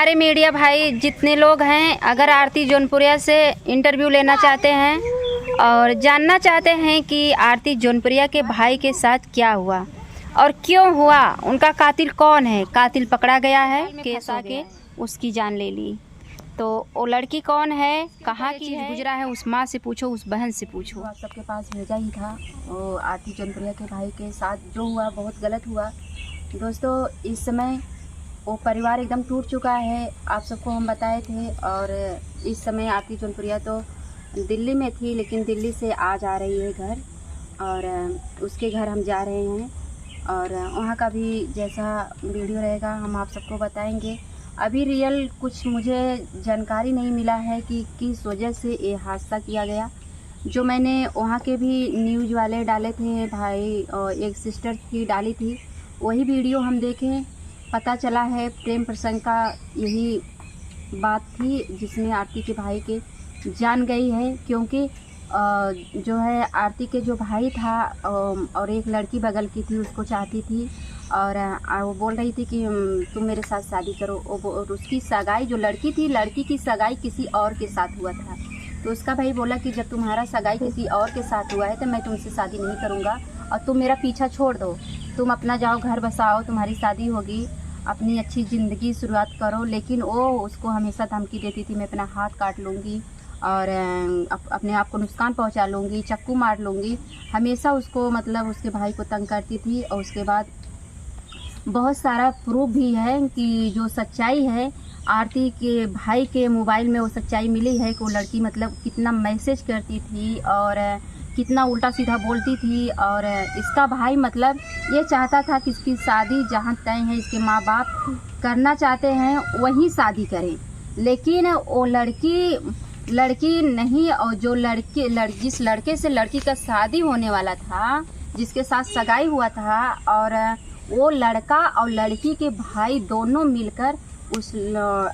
सारे मीडिया भाई जितने लोग हैं, अगर आरती जौनपुरिया से इंटरव्यू लेना चाहते हैं और जानना चाहते हैं कि आरती जौनपुरिया के भाई के साथ क्या हुआ और क्यों हुआ, उनका कातिल कौन है, कातिल पकड़ा गया है, केस आके उसकी जान ले ली, तो वो लड़की कौन है, कहाँ की है, गुजरा है, उस माँ से पूछो, उस बहन से पूछो। आप सबके पास भेजा ही था। वो आरती जौनपुरिया के भाई के साथ जो हुआ बहुत गलत हुआ दोस्तों। इस समय वो परिवार एकदम टूट चुका है, आप सबको हम बताए थे। और इस समय आरती जौनपुरिया तो दिल्ली में थी, लेकिन दिल्ली से आज आ रही है घर, और उसके घर हम जा रहे हैं और वहाँ का भी जैसा वीडियो रहेगा हम आप सबको बताएंगे। अभी रियल कुछ मुझे जानकारी नहीं मिला है कि किस वजह से ये हादसा किया गया। जो मैंने वहाँ के भी न्यूज़ वाले डाले थे भाई और एक सिस्टर की डाली थी, वही वीडियो हम देखें, पता चला है प्रेम प्रसंग का यही बात थी जिसमें आरती के भाई के जान गई है। क्योंकि जो है आरती के जो भाई था और एक लड़की बगल की थी, उसको चाहती थी और वो बोल रही थी कि तुम मेरे साथ शादी करो। और उसकी सगाई जो लड़की थी, लड़की की सगाई किसी और के साथ हुआ था, तो उसका भाई बोला कि जब तुम्हारा सगाई किसी और के साथ हुआ है तो मैं तुमसे शादी नहीं करूँगा और तुम मेरा पीछा छोड़ दो, तुम अपना जाओ, घर बसाओ, तुम्हारी शादी होगी, अपनी अच्छी ज़िंदगी शुरुआत करो। लेकिन वो उसको हमेशा धमकी देती थी, मैं अपना हाथ काट लूँगी और अपने आप को नुकसान पहुंचा लूँगी, चक्कू मार लूँगी, हमेशा उसको मतलब उसके भाई को तंग करती थी। और उसके बाद बहुत सारा प्रूफ भी है कि जो सच्चाई है, आरती के भाई के मोबाइल में वो सच्चाई मिली है कि वो लड़की मतलब कितना मैसेज करती थी और कितना उल्टा सीधा बोलती थी। और इसका भाई मतलब ये चाहता था कि इसकी शादी जहाँ तय है, इसके माँ बाप करना चाहते हैं वहीं शादी करें, लेकिन वो लड़की नहीं। और जो जिस लड़के से लड़की का शादी होने वाला था, जिसके साथ सगाई हुआ था, और वो लड़का और लड़की के भाई दोनों मिलकर उस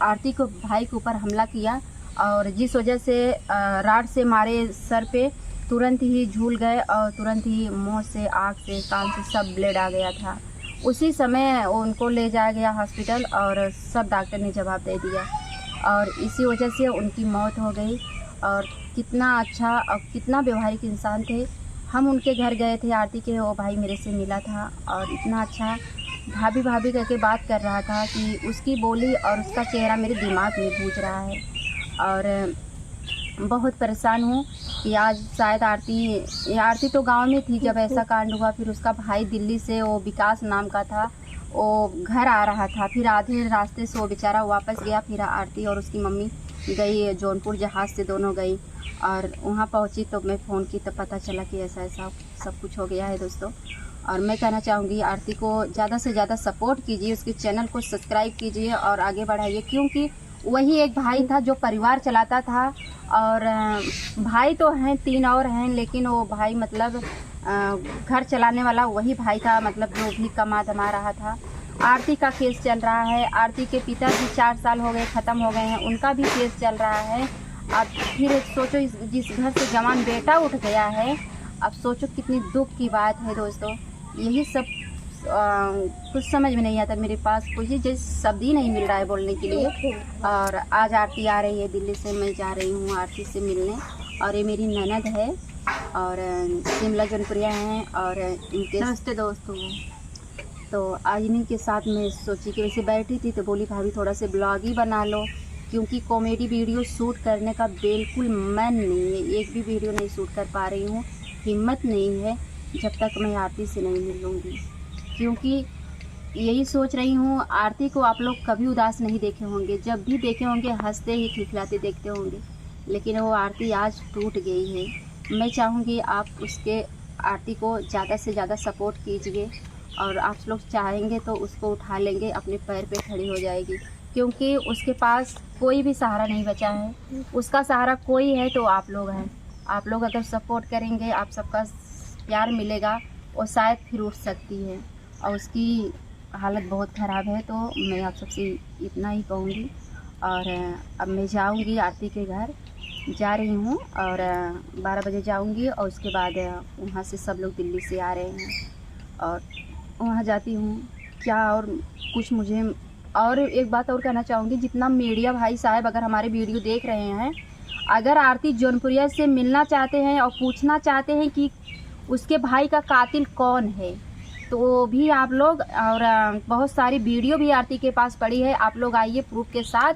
आरती को भाई के ऊपर हमला किया और जिस वजह से राड से मारे सर पे, तुरंत ही झूल गए और तुरंत ही मुंह से, आँख से, कान से सब ब्लड आ गया था। उसी समय उनको ले जाया गया हॉस्पिटल और सब डॉक्टर ने जवाब दे दिया और इसी वजह से उनकी मौत हो गई। और कितना अच्छा और कितना व्यवहारिक इंसान थे। हम उनके घर गए थे, आरती के वो भाई मेरे से मिला था और इतना अच्छा भाभी भाभी करके बात कर रहा था कि उसकी बोली और उसका चेहरा मेरे दिमाग में गूंज रहा है। और बहुत परेशान हूँ कि आज शायद आरती तो गांव में थी जब ऐसा कांड हुआ। फिर उसका भाई दिल्ली से, वो विकास नाम का था, वो घर आ रहा था, फिर आधे रास्ते से वो बेचारा वापस गया। फिर आरती और उसकी मम्मी गई जौनपुर, जहाज़ से दोनों गई और वहाँ पहुँची तो मैं फ़ोन की तो पता चला कि ऐसा ऐसा सब कुछ हो गया है दोस्तों। और मैं कहना चाहूँगी आरती को ज़्यादा से ज़्यादा सपोर्ट कीजिए, उसके चैनल को सब्सक्राइब कीजिए और आगे बढ़ाइए, क्योंकि वही एक भाई था जो परिवार चलाता था। और भाई तो हैं 3 और हैं, लेकिन वो भाई मतलब घर चलाने वाला वही भाई था, मतलब जो भी कमा धमा रहा था। आरती का केस चल रहा है, आरती के पिताजी 4 साल हो गए ख़त्म हो गए हैं, उनका भी केस चल रहा है। अब फिर सोचो जिस घर से जवान बेटा उठ गया है, अब सोचो कितनी दुख की बात है दोस्तों। यही सब कुछ समझ में नहीं आता, मेरे पास कुछ जैसे शब्द ही नहीं मिल रहा है बोलने के लिए। और आज आरती आ रही है दिल्ली से, मैं जा रही हूँ आरती से मिलने। और ये मेरी ननद है और शिमला जौनपुरिया हैं और इनके नमस्ते दोस्तों। तो आज इन्हीं के साथ मैं सोची कि वैसे बैठी थी तो बोली भाभी थोड़ा से ब्लॉग ही बना लो, क्योंकि कॉमेडी वीडियो शूट करने का बिल्कुल मन नहीं है, एक भी वीडियो नहीं शूट कर पा रही हूँ, हिम्मत नहीं है जब तक मैं आरती से नहीं मिलूँगी। क्योंकि यही सोच रही हूँ, आरती को आप लोग कभी उदास नहीं देखे होंगे, जब भी देखे होंगे हंसते ही खिलखिलाते देखते होंगे, लेकिन वो आरती आज टूट गई है। मैं चाहूँगी आप उसके आरती को ज़्यादा से ज़्यादा सपोर्ट कीजिए और आप लोग चाहेंगे तो उसको उठा लेंगे, अपने पैर पे खड़ी हो जाएगी, क्योंकि उसके पास कोई भी सहारा नहीं बचा है। उसका सहारा कोई है तो आप लोग हैं। आप लोग अगर सपोर्ट करेंगे, आप सबका प्यार मिलेगा, वो शायद फिर उठ सकती है। और उसकी हालत बहुत ख़राब है, तो मैं आप सबसे इतना ही कहूँगी। और अब मैं जाऊँगी आरती के घर, जा रही हूँ और 12 बजे जाऊँगी और उसके बाद वहाँ से सब लोग दिल्ली से आ रहे हैं और वहाँ जाती हूँ। क्या और कुछ मुझे और एक बात और कहना चाहूँगी, जितना मीडिया भाई साहब अगर हमारे वीडियो देख रहे हैं, अगर आरती जौनपुरिया से मिलना चाहते हैं और पूछना चाहते हैं कि उसके भाई का कातिल कौन है, तो भी आप लोग, और बहुत सारी वीडियो भी आरती के पास पड़ी है, आप लोग आइए प्रूफ के साथ,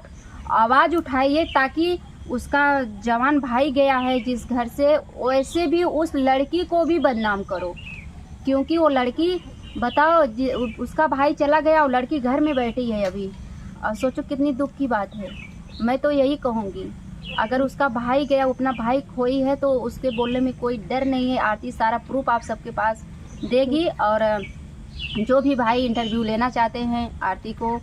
आवाज़ उठाइए, ताकि उसका जवान भाई गया है जिस घर से, वैसे भी उस लड़की को भी बदनाम करो, क्योंकि वो लड़की, बताओ, उसका भाई चला गया और लड़की घर में बैठी है अभी। और सोचो कितनी दुख की बात है। मैं तो यही कहूँगी, अगर उसका भाई गया, अपना भाई खोई है, तो उसके बोलने में कोई डर नहीं है। आरती सारा प्रूफ आप सबके पास देगी, और जो भी भाई इंटरव्यू लेना चाहते हैं, आरती को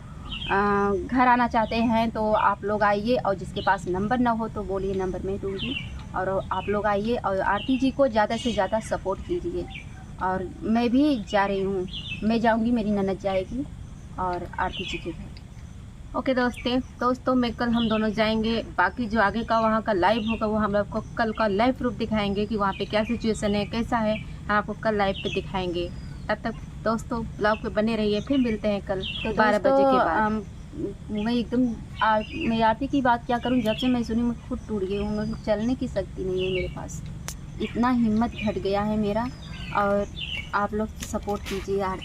घर आना चाहते हैं, तो आप लोग आइए, और जिसके पास नंबर ना हो तो बोलिए, नंबर मैं दूँगी, और आप लोग आइए और आरती जी को ज़्यादा से ज़्यादा सपोर्ट कीजिए। और मैं भी जा रही हूँ, मैं जाऊँगी, मेरी ननद जाएगी और आरती जी के घर। ओके दोस्तों मैं कल हम दोनों जाएंगे, बाकी जो आगे का वहाँ का लाइव होगा वो हम आपको कल का लाइव प्रूफ दिखाएंगे कि वहाँ पे क्या सिचुएशन है, कैसा है, हम आपको कल लाइव पे दिखाएंगे। तब तक दोस्तों ब्लॉग पे बने रहिए, फिर मिलते हैं कल तो 12 बजे के बाद। मैं एकदम मैं आरती की बात क्या करूं, जब से मैं सुनी मैं खुद टूट गई हूँ। मैं चलने की शक्ति नहीं है मेरे पास, इतना हिम्मत घट गया है मेरा। और आप लोग सपोर्ट कीजिए आरती।